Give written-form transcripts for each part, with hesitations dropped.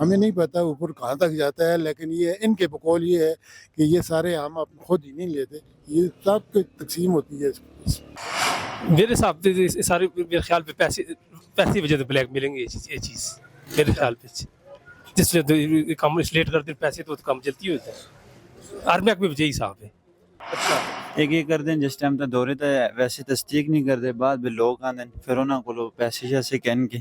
ہمیں نہیں پتا اوپر کہاں تک جاتا ہے، لیکن یہ ان کے بقول یہ ہے کہ یہ سارے ہم خود ہی نہیں لیتے، یہ سب کی تقسیم ہوتی ہے اس کو۔ میرے حساب سے سارے میرے خیال پہ پیسے وجہ سے بلیک ملیں گے یہ چیز میرے خیال پہ، جس میں کم اسلیٹ کرتے پیسے تو کم جلدی ہوتا ہے، ہر محکمے میں یہی حساب ہے۔ ایک یہ کر دیں جس ٹائم تک دورے تے ویسے تصدیق نہیں کرتے، بعد بھی لوگ آندے پھر انہاں کو پیسے جیسے کہن کے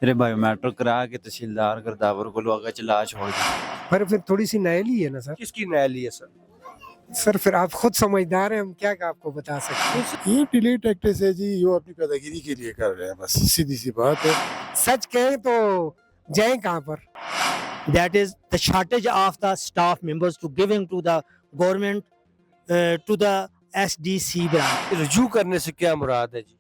میرے بایو میٹرک کرا کے تحصیلدار گرداور کو اگے چلا چھوڑ دیں۔ پر پھر تھوڑی سی نائلی ہے نا سر۔ کس کی نائلی ہے سر پھر آپ خود سمجھدار ہیں، ہم کیا آپ کو بتا سکتے ہیں۔ یہ ڈیلی ٹیکٹس ہے جی، یہ اپنی پیداگیری کے لیے کر رہے ہیں، بس سیدھی سی بات ہے۔ سچ کہیں تو جائیں کہاں پر؟ That is the shortage of the staff members to giving to the government to the SDC branch. رجوع کرنے سے کیا مراد ہے جی؟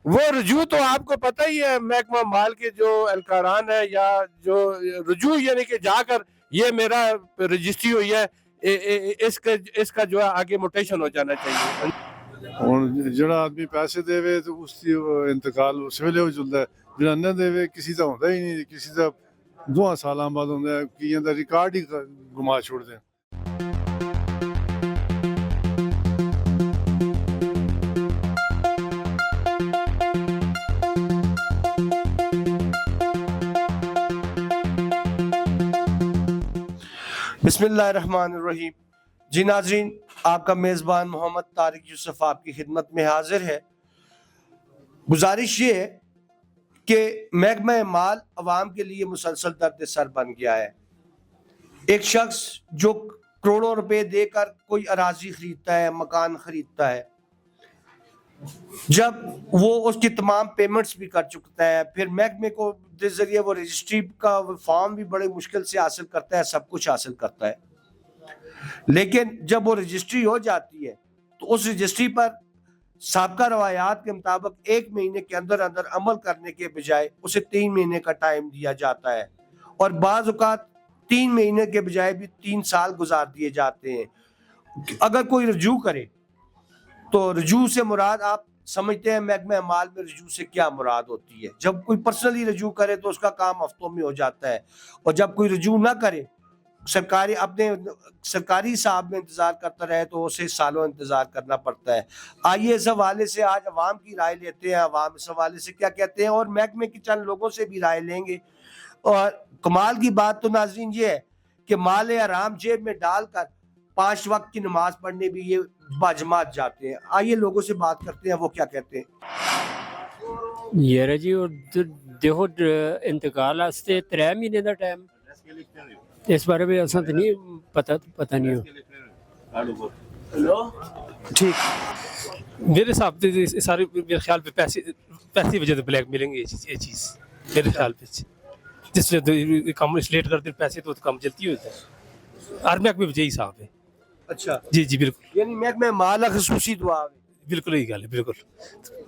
وہ رجوع تو آپ کو پتہ ہی ہے، محکمہ مال کے جو اہلکاران ہے یا جو رجوع یعنی کہ جا کر یہ میرا رجسٹری ہوئی ہے، اس کا جو ہے آگے موٹیشن ہو جانا چاہیے۔ اور جڑا آدمی پیسے دے وے تو اس کی انتقال اس ویلے ہو جلدا ہے، جڑا نہ دے وے کسی دا ہوندا ہی نہیں، کسی دا 2 سالاں بعد ہوندا ہے، کیاں دا ریکارڈ ہی گما چھوڑ دیں۔ بسم اللہ الرحمن الرحیم۔ جی ناظرین، آپ کا میزبان محمد طارق یوسف آپ کی خدمت میں حاضر ہے۔ گزارش یہ ہے کہ محکمہ مال عوام کے لیے مسلسل درد سر بن گیا ہے۔ ایک شخص جو کروڑوں روپے دے کر کوئی اراضی خریدتا ہے، مکان خریدتا ہے، جب وہ اس کی تمام پیمنٹس بھی کر چکتا ہے، پھر محکمے کو کے ذریعے وہ رجسٹری کا فارم بھی بڑے مشکل سے حاصل کرتا ہے، سب کچھ حاصل کرتا ہے، لیکن جب وہ رجسٹری ہو جاتی ہے تو اس رجسٹری پر سابقہ روایات کے مطابق 1 مہینے کے اندر اندر عمل کرنے کے بجائے اسے 3 مہینے کا ٹائم دیا جاتا ہے، اور بعض اوقات 3 مہینے کے بجائے بھی 3 سال گزار دیے جاتے ہیں۔ اگر کوئی رجوع کرے تو رجوع سے مراد آپ سمجھتے ہیں محکمہ مال میں رجوع سے کیا مراد ہوتی ہے؟ جب کوئی پرسنلی رجوع کرے تو اس کا کام ہفتوں میں ہو جاتا ہے، اور جب کوئی رجوع نہ کرے، سرکاری حساب میں انتظار کرتا رہے تو اسے سالوں انتظار کرنا پڑتا ہے۔ آئیے اس حوالے سے آج عوام کی رائے لیتے ہیں، عوام اس حوالے سے کیا کہتے ہیں، اور محکمے کے چند لوگوں سے بھی رائے لیں گے۔ اور کمال کی بات تو ناظرین یہ ہے کہ مال حرام جیب میں ڈال کر 5 وقت کی نماز پڑھنے بھی یہ باجماعت جاتے ہیں۔ آئیے لوگوں سے بات کرتے ہیں وہ کیا کہتے ہیں۔ یار جی دیکھو انتقال واسطے 3 مہینے دا ٹائم، اس بارے میں اساں تے نہیں پتہ نہیں ہو۔ ٹھیک، میرے حساب سے سارے میرے خیال پہ پیسے وجہ سے بلیک ملیں گے یہ چیز میرے خیال پہ، جس میں کم اسلیٹ کرتے پیسے تو کم جلدی ہوتا ہے، ہر محکمے میں یہی حساب ہے۔ اچھا جی جی بالکل، یعنی محکمہ مال خصوصی دعا بالکل یہی گل ہے، بالکل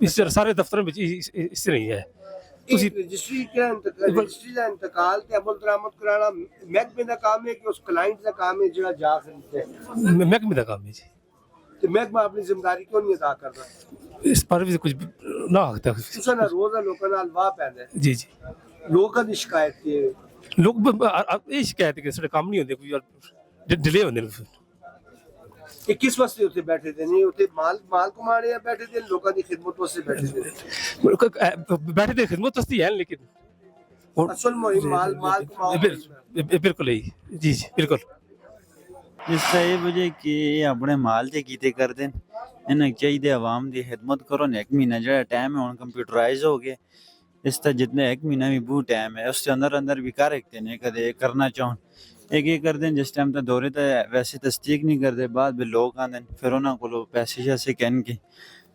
اس طرح سارے دفتروں میں اس طرح ہی ہے۔ رجسٹری کا انتقال تے عمل درآمد کرانا محکمے دا کام ہے کہ اس کلائنٹ دا کام ہے جڑا جا خریدتا ہے؟ محکمے کا کام ہے جی۔ تو محکمہ اپنی ذمہ داری کیوں نہیں ادا کرتا؟ اس پر بھی کچھ نہ ہوتا ہے تساں نہ روزہ لوکاں نال واہ پیندا ہے، جی جی، لوکاں دی شکایت کی لوگ یہ شکایت ہے کہ سارے کام نہیں ہوتے، کوئی ڈیلے ہوتے ہیں۔ کہ کس واسطے اتنے بیٹھے تھے؟ نہیں اتنے مال کمانے یا بیٹھے تھے، لوکاں دی خدمت واسطے بیٹھے تھے؟ بیٹھے تھے خدمت واسطے ہیں، لیکن اصل مہم مال کماؤ۔ بالکل یہی، جی جی بالکل۔ اس طرح یہ وجہ کہ یہ اپنے مال تے کیتے کر دیں، انہیں چاہیے عوام دی خدمت کرو۔ 1 مہینہ جڑا ٹائم ہے ہن کمپیوٹرائز ہو گیا، اس طرح جتنے 1 مہینہ بھی بہت ٹائم ہے، اس کے اندر بھی کر رکھتے ہیں کدے کرنا چاہن۔ ایک یہ کر دیں جس ٹائم تک دورے تے ویسے تصدیق نہیں کرتے، بعد بھی لوگ آندے پھر انہاں کو پیسے جیسے کہن کے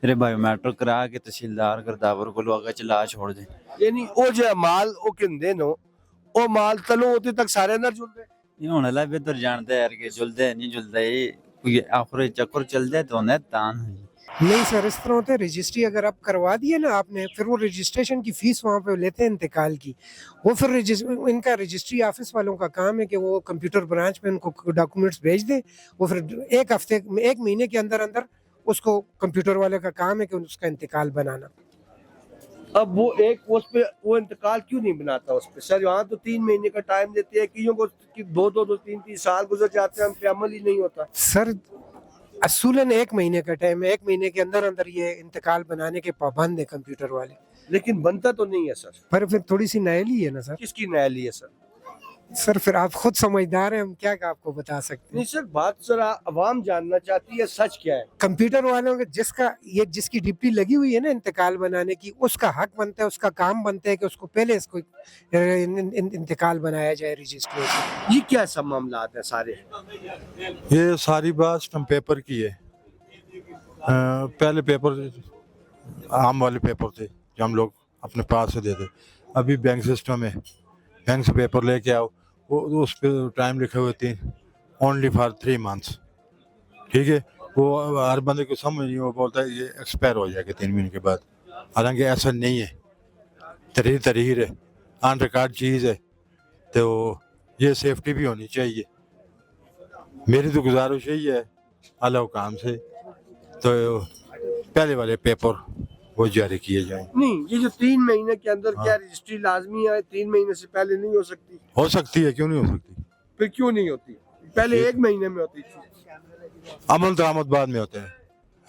میرے بایو میٹرک کرا کے تحصیلدار گرداور کو اگے چلا چھوڑ دیں۔ یعنی او جا مال او کندے نو او مال تلو ہوتے تک سارے اندر جڑ دے۔ یہ ہن اللہ بہتر جانتا ہے یار کہ جلدے نہیں جلدا، یہ کوئی آخر چکر چلدا ہے تو ہونا تان ہے۔ نہیں سر، اس طرح ہوتا ہے، رجسٹری اگر آپ کروا دیے نا آپ نے، پھر وہ رجسٹریشن کی فیس وہاں پہ لیتے ہیں انتقال کی، وہ پھر ان کا رجسٹری آفس والوں کا کام ہے کہ وہ کمپیوٹر برانچ میں ان کو ڈاکومنٹس بھیج دیں، وہ پھر 1 مہینے کے اندر اس کو کمپیوٹر والے کا کام ہے کہ اس کا انتقال بنانا۔ اب وہ ایک اس پہ وہ انتقال کیوں نہیں بناتا اس پہ؟ سر یہاں تو 3 مہینے کا ٹائم دیتے ہیں، کئیوں کو 2-3 سال گزر جاتے ہیں، ہم پہ عمل ہی نہیں ہوتا. سر اصولاً 1 مہینے کا ٹائم ہے، 1 مہینے کے اندر اندر یہ انتقال بنانے کے پابند ہیں کمپیوٹر والے. لیکن بنتا تو نہیں ہے سر. پر پھر تھوڑی سی نائلی ہے نا سر. کس کی نائلی ہے سر؟ سر پھر آپ خود سمجھدار ہیں، ہم کیا آپ کو بتا سکتے نہیں ہیں. سر، بات سر عوام جاننا چاہتی ہے سچ کیا ہے. کمپیوٹر والوں کے جس کی ڈپٹی لگی ہوئی ہے نا انتقال بنانے کی، اس کا حق بنتا ہے، اس کا کام بنتا ہے کہ اس کو پہلے اس کو انتقال بنایا جائے رجسٹری سے. یہ کیا سب معاملات ہیں سارے؟ یہ ساری بات اسٹمپ پیپر کی ہے. پہلے پیپر عام والے پیپر تھے جو ہم لوگ اپنے پاس سے دیتے. ابھی بینک سسٹم ہے، بینک سے پیپر لے کے آؤ، وہ اس پہ ٹائم لکھے ہوئے تھے اونلی فار 3 months. ٹھیک ہے، وہ ہر بندے کو سمجھ نہیں، وہ بولتا ہے یہ ایکسپائر ہو جائے گا 3 مہینے کے بعد. حالانکہ ایسا نہیں ہے، تحریر ہے، آن ریکارڈ چیز ہے، تو یہ سیفٹی بھی ہونی چاہیے. میری تو گزارش یہی ہے اعلیٰ حکام سے، تو پہلے والے پیپر وہ جاری کیے جائیں. نہیں، یہ جو 3 مہینے کے اندر کیا رجسٹری لازمی ہے؟ 3 مہینے سے پہلے نہیں ہو سکتی؟ ہو سکتی ہے، کیوں نہیں ہو سکتی؟ پھر کیوں نہیں ہوتی؟ پہلے 1 مہینے میں ہوتی تھی. عمل درآمد بعد میں ہوتے ہیں،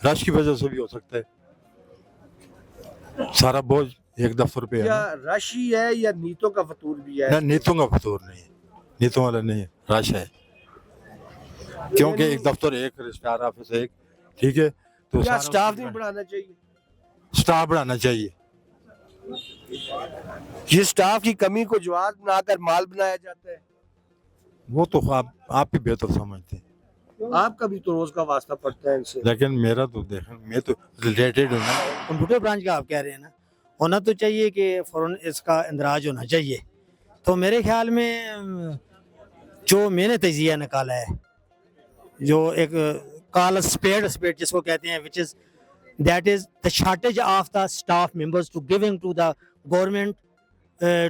رش کی وجہ سے بھی ہو سکتا ہے. سارا بوجھ ایک دفتر پہ ہے. کیا رش ہی ہے یا نیتوں کا فطور بھی ہے؟ نہ، نیتوں کا فطور نہیں ہے، نیتوں والا نہیں ہے، رش ہے. کیونکہ ایک دفتر ایک رجسٹرار آفس ایک. ٹھیک ہے، تو کیا سٹاف نہیں بڑھانا چاہیے؟ سٹاف بڑھانا چاہیے. یہ سٹاف کی کمی کو جواز بنا کر مال بنایا جاتا ہے. وہ تو آپ بھی بہتر سمجھتے ہیں، آپ کا بھی تو روز کا واسطہ پڑتا ہے ان سے. لیکن میرا تو دیکھیں، میں تو ریلیٹڈ ہوں نا. کمپیوٹر برانچ کا آپ کہہ رہے ہیں نا، ہونا تو چاہیے کہ فوراً اس کا اندراج ہونا چاہیے. تو میرے خیال میں جو میں نے تجزیہ نکالا ہے، جو ایک کال اسپیڈ جس کو کہتے ہیں، which is that is the shortage of the staff members to giving to the government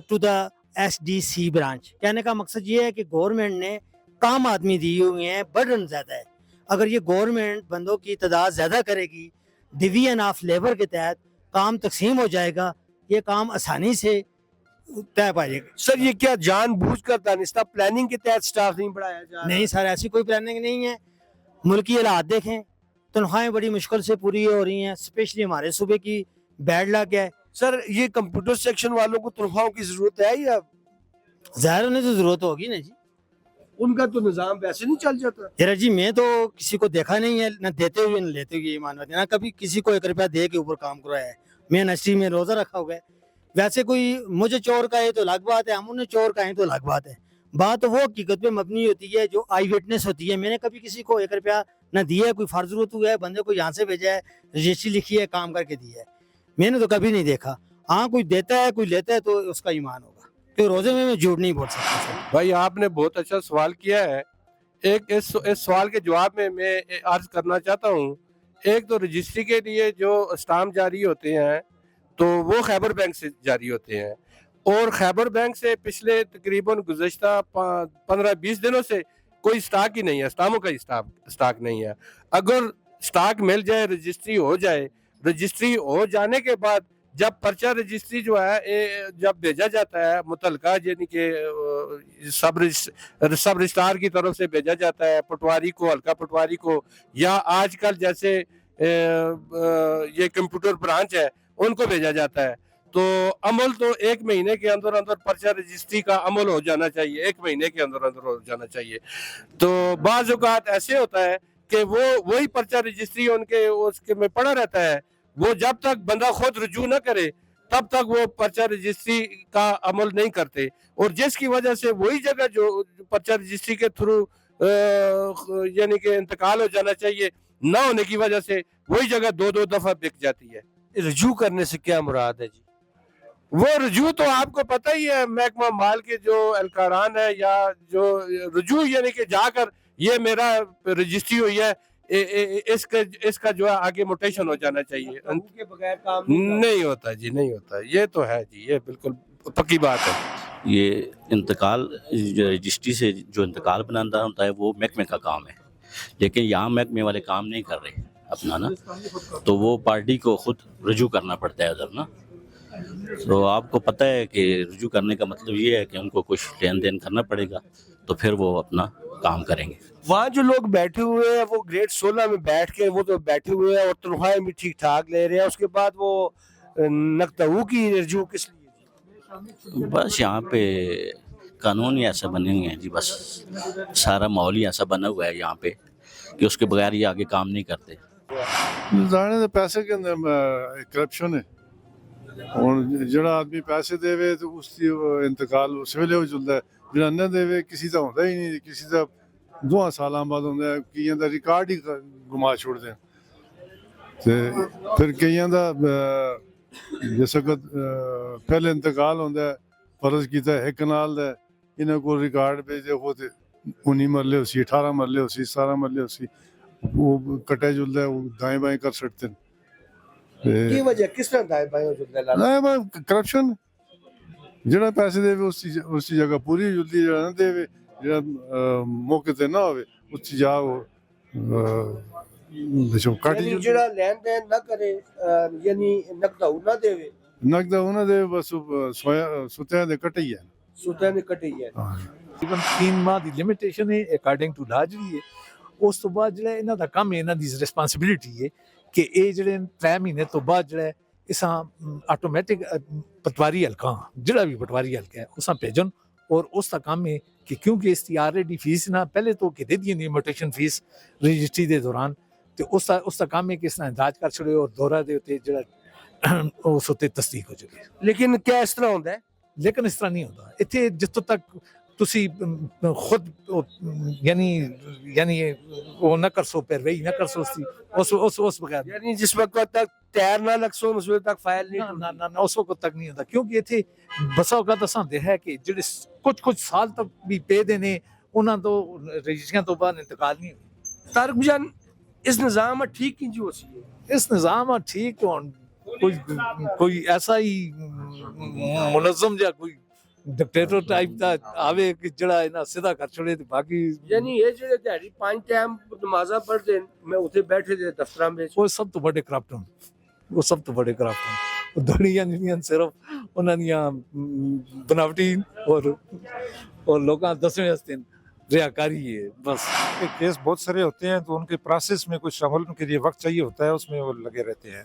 to the SDC branch. کہنے کا مقصد یہ ہے کہ گورنمنٹ نے کام آدمی دی ہوئے ہیں، برڈن زیادہ ہے. اگر یہ گورنمنٹ بندوں کی تعداد زیادہ کرے گی، ڈویژن آف لیبر کے تحت کام تقسیم ہو جائے گا، یہ کام آسانی سے طے پا جائے گا. سر یہ کیا جان بوجھ کر دانستہ پلاننگ کے تحت سٹاف نہیں بڑھایا جا رہا؟ نہیں سر، ایسی کوئی پلاننگ نہیں ہے. ملکی حالات دیکھیں، تنخواہیں بڑی مشکل سے پوری ہو رہی ہیں، اسپیشلی ہمارے صوبے کی بیڈ لک ہے. سر یہ کمپیوٹر سیکشن والوں کو تنخواہوں کی ضرورت ہے یا ظاہر ہونے تو ضرورت ہوگی نا جی. ان کا تو نظام ویسے نہیں چل جاتا؟ یار جی میں تو کسی کو دیکھا نہیں ہے، نہ دیتے ہوئے نہ لیتے ہوئے، یہ مان نہ کبھی کسی کو 1 روپیہ دے کے اوپر کام کروایا ہے. میں انڈسٹری میں روزہ رکھا ہوا ہے. ویسے کوئی مجھے چور کہے تو الگ بات ہے، ہم انہیں چور کہیں تو الگ بات ہے. بات وہ حقیقت پہ مبنی ہوتی ہے جو آئی وٹنس ہوتی ہے. میں نے کبھی کسی کو 1 روپیہ نہ دیا ہے، کوئی فرض ضرورت ہوا ہے، بندے کو یہاں سے بھیجا ہے، رجسٹری لکھی ہے، کام کر کے دیا ہے. میں نے تو کبھی نہیں دیکھا. ہاں کوئی دیتا ہے، کوئی لیتا ہے، تو اس کا ایمان ہوگا کہ روزے میں جھوٹ نہیں بول سکتا. بھائی آپ نے بہت اچھا سوال کیا ہے. ایک اس سوال کے جواب میں عرض کرنا چاہتا ہوں. ایک تو رجسٹری کے لیے جو اسٹامپ جاری ہوتے ہیں تو وہ خیبر بینک سے جاری ہوتے ہیں، اور خیبر بینک سے پچھلے تقریباً گزشتہ 15-20 دنوں سے کوئی سٹاک ہی نہیں ہے، اسٹامپوں کا سٹاک نہیں ہے. اگر سٹاک مل جائے، رجسٹری ہو جانے کے بعد جب پرچہ رجسٹری جو ہے جب بھیجا جاتا ہے متعلقہ، یعنی کہ سب رجسٹرار کی طرف سے بھیجا جاتا ہے پٹواری کو، حلقہ پٹواری کو، یا آج کل جیسے یہ کمپیوٹر برانچ ہے ان کو بھیجا جاتا ہے، تو عمل تو 1 مہینے کے اندر اندر پرچہ رجسٹری کا عمل ہو جانا چاہیے، 1 مہینے کے اندر اندر ہو جانا چاہیے. تو بعض اوقات ایسے ہوتا ہے کہ وہی پرچہ رجسٹری ان کے اس کے میں پڑا رہتا ہے، وہ جب تک بندہ خود رجوع نہ کرے تب تک وہ پرچہ رجسٹری کا عمل نہیں کرتے، اور جس کی وجہ سے وہی جگہ جو پرچہ رجسٹری کے تھرو یعنی کہ انتقال ہو جانا چاہیے نہ ہونے کی وجہ سے وہی جگہ 2 دفعہ بک جاتی ہے. رجوع کرنے سے کیا مراد ہے جی؟ وہ رجوع تو آپ کو پتہ ہی ہے، محکمہ مال کے جو اہلکاران ہے، یا جو رجوع یعنی کہ جا کر یہ میرا رجسٹری ہوئی ہے، اس کا جو ہے آگے موٹیشن ہو جانا چاہیے. کے بغیر کام نہیں ہوتا جی، نہیں ہوتا. یہ تو ہے جی، یہ بالکل پکی بات ہے. یہ انتقال رجسٹری سے جو انتقال بنانا ہوتا ہے وہ محکمے کا کام ہے، لیکن یہاں محکمے والے کام نہیں کر رہے اپنا نا، تو وہ پارٹی کو خود رجوع کرنا پڑتا ہے ادھر نا. تو آپ کو پتہ ہے کہ رجوع کرنے کا مطلب یہ ہے کہ ان کو کچھ لین دین کرنا پڑے گا تو پھر وہ اپنا کام کریں گے. وہاں جو لوگ بیٹھے ہوئے ہیں وہ گریڈ 16 میں بیٹھ کے وہ تو بیٹھے ہوئے ہیں اور تنخواہیں بھی ٹھیک ٹھاک لے رہے ہیں, اس کے بعد وہ نقطہو کی رجوع کس لیے؟ بس یہاں پہ قانون ہی ایسا بنے ہوئے ہیں جی, بس سارا ماحول ہی ایسا بنا ہوا ہے یہاں پہ کہ اس کے بغیر یہ آگے کام نہیں کرتے. ظاہر ہے پیسے کے اندر کرپشن ہے, اور جڑا آدمی پیسے دے وے تو اس کی انتقال اس ویلے ہو جلدا ہے, جڑا نہ دے وے کسی دا ہوندا ہی نہیں, کسی دا 2 سالاں بعد ہوندا ہے, کئیاں دا ریکارڈ ہی گما چھوڑ دیں تے پھر کئیاں دا جس وقت پہلے انتقال ہوندا ہے فرض کیتا ہے 1 کنال دا, انہاں کو ریکارڈ بھیجے ہو تے 19 مرلے ہو سی, 18 مرلے ہو سی, 17 مرلے ہو سی, وہ کٹے جلدا ہے, وہ دائیں بائیں کر سکتے ہیں. کی وجہ کس طرح دائیں بائیں ہو جلدا ہے؟ کرپشن, جڑا پیسے دے اس کی جگہ پوری جلدی, جڑا نہ دے جڑا موقع تے نہ ہوئے اس کی جگہ وہ کٹ یعنی جڑا لین دین نہ کرے یعنی نقدہو نہ دے, نقد نہ دے, بس ستیاں دے کٹے ہی ہے, سوتے نے کٹی ہے. تقریباً 3 ماہ دی لمیٹیشن ہے اکارڈنگ ٹو لا جڑی ہے. اس تو بعد جڑا انہاں دا کم ہے, انہاں دی رسپانسبلٹی ہے کہ اے جڑے 3 مہینے تو بعد جڑا اساں آٹومیٹک پٹواری حلقہ جڑا بھی پٹواری حلقہ ہے اساں بھیجن, اور اس کا کام ہے کہ کیونکہ اس کی آلریڈی فیس نہ پہلے تو کہ دے دی انویٹیشن فیس رجسٹری دے دوران, تو اس کا کام ہے کہ اس نے انداز کر چھڑے اور دورہ دے ہوتے جڑا اس ہوتے تصدیق ہو جائے. لیکن کیا اس طرح ہوتا ہے؟ لیکن اس طرح نہیں ہوتا اتنے, جتوں تک تسی خود یعنی وہ نہ کر سو پیروی نہ کر سو اس بغیر, یعنی جس وقت تک تیار نہ لگ سو اس وقت تک فائل نہیں, نہ اس وقت تک نہیں ہوتا, کیونکہ اتنے بسا اوقات اساں دے ہے کہ جڑے کچھ سال تک بھی پے دینے انہاں تو رجسٹریاں تو بعد انتقال نہیں ہوئی. طارق جان اس نظام ٹھیک کی جو سی ہے, اس نظام ٹھیک کوئی ایسا ہی منظم جا کوئی ڈکٹیٹر ٹائپ دا آوے کہ جڑا انہاں سیدھا کر چھڑے تے باقی یعنی یہ جڑے دیہڑی 5 ٹائم نمازاں پڑھتے ہیں میں اتنے بیٹھے دے دفتراں وچ, وہ سب تو بڑے کرپٹ ہیں, وہ سب تو بڑے کرپٹ ہیں. دنیا نہیں صرف انہاں دیاں بناوٹی اور لوکاں دسویں ہستے ریاکاری ہے بس. کیس بہت سارے ہوتے ہیں تو ان کے پروسیس میں کچھ عمل کے لیے وقت چاہیے ہوتا ہے, اس میں وہ لگے رہتے ہیں,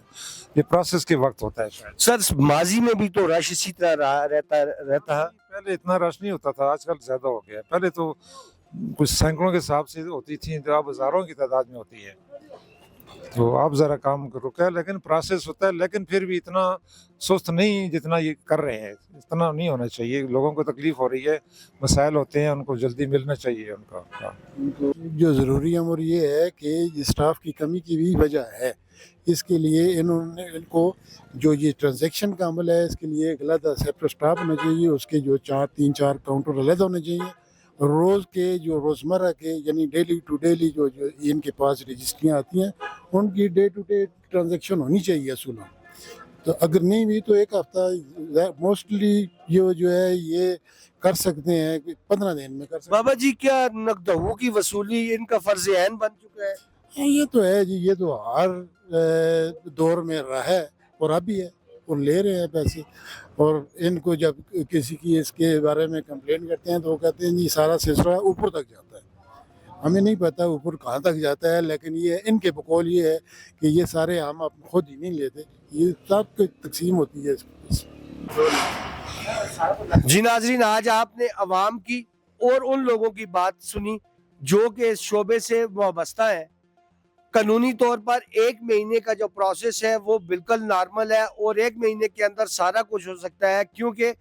یہ پروسیس کے وقت ہوتا ہے شاید. سر ماضی میں بھی تو رش اسی طرح رہتا ہے. پہلے اتنا رش نہیں ہوتا تھا, آج کل زیادہ ہو گیا. پہلے تو کچھ سینکڑوں کے حساب سے ہوتی تھیں, تو اب ہزاروں کی تعداد میں ہوتی ہے. تو آپ ذرا کام رکا ہے, لیکن پروسیس ہوتا ہے, لیکن پھر بھی اتنا سست نہیں جتنا یہ کر رہے ہیں, اتنا نہیں ہونا چاہیے. لوگوں کو تکلیف ہو رہی ہے, مسائل ہوتے ہیں, ان کو جلدی ملنا چاہیے ان کا. جو ضروری امر یہ ہے کہ اسٹاف کی کمی کی بھی وجہ ہے, اس کے لیے انہوں نے ان کو جو یہ ٹرانزیکشن کا عمل ہے اس کے لیے ایک علیحدہ سیپریٹ اسٹاف ہونا چاہیے, اس کے جو 3-4 کاؤنٹر علیحدہ ہونے چاہیے. روز کے جو روزمرہ کے یعنی ڈیلی ٹو ڈیلی جو ان کے پاس رجسٹریاں آتی ہیں ان کی ڈے ٹو ڈے ٹرانزیکشن ہونی چاہیے اصولاً. تو اگر نہیں ہوئی تو ایک ہفتہ موسٹلی یہ جو ہے یہ کر سکتے ہیں 15 دن میں کر سکتے ہیں. بابا جی کیا نقدہو کی وصولی ان کا فرض عین بن چکا ہے؟ یہ تو ہے جی, یہ تو ہر دور میں رہا ہے اور اب بھی ہے, اور لے رہے ہیں پیسے. اور ان کو جب کسی کی اس کے بارے میں کمپلین کرتے ہیں تو وہ کہتے ہیں جی سارا سلسلہ اوپر تک جاتا ہے. ہمیں نہیں پتہ اوپر کہاں تک جاتا ہے, لیکن یہ ان کے بقول یہ ہے کہ یہ سارے ہم خود ہی نہیں لیتے, یہ سب کی تقسیم ہوتی ہے. جی ناظرین, آج آپ نے عوام کی اور ان لوگوں کی بات سنی جو کہ اس شعبے سے وابستہ ہیں. قانونی طور پر 1 مہینے کا جو پروسیس ہے وہ بالکل نارمل ہے, اور 1 مہینے کے اندر سارا کچھ ہو سکتا ہے, کیونکہ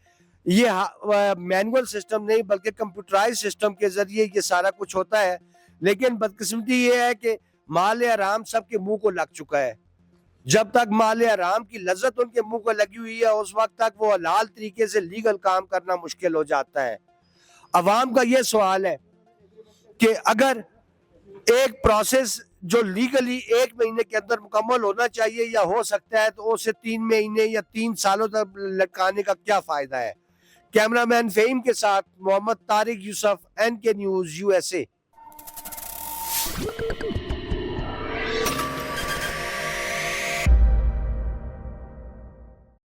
یہ مینول سسٹم نہیں بلکہ کمپیوٹرائز سسٹم کے ذریعے یہ سارا کچھ ہوتا ہے. لیکن بدقسمتی یہ ہے کہ مال حرام سب کے منہ کو لگ چکا ہے. جب تک مال حرام کی لذت ان کے منہ کو لگی ہوئی ہے اس وقت تک وہ حلال طریقے سے لیگل کام کرنا مشکل ہو جاتا ہے. عوام کا یہ سوال ہے کہ اگر ایک پروسیس جو لیگلی 1 مہینے کے اندر مکمل ہونا چاہیے یا ہو سکتا ہے تو اسے 3 مہینے یا 3 سالوں تک لٹکانے کا کیا فائدہ ہے؟ کیمرہ مین فہیم کے ساتھ محمد طارق یوسف, NK نیوز USA.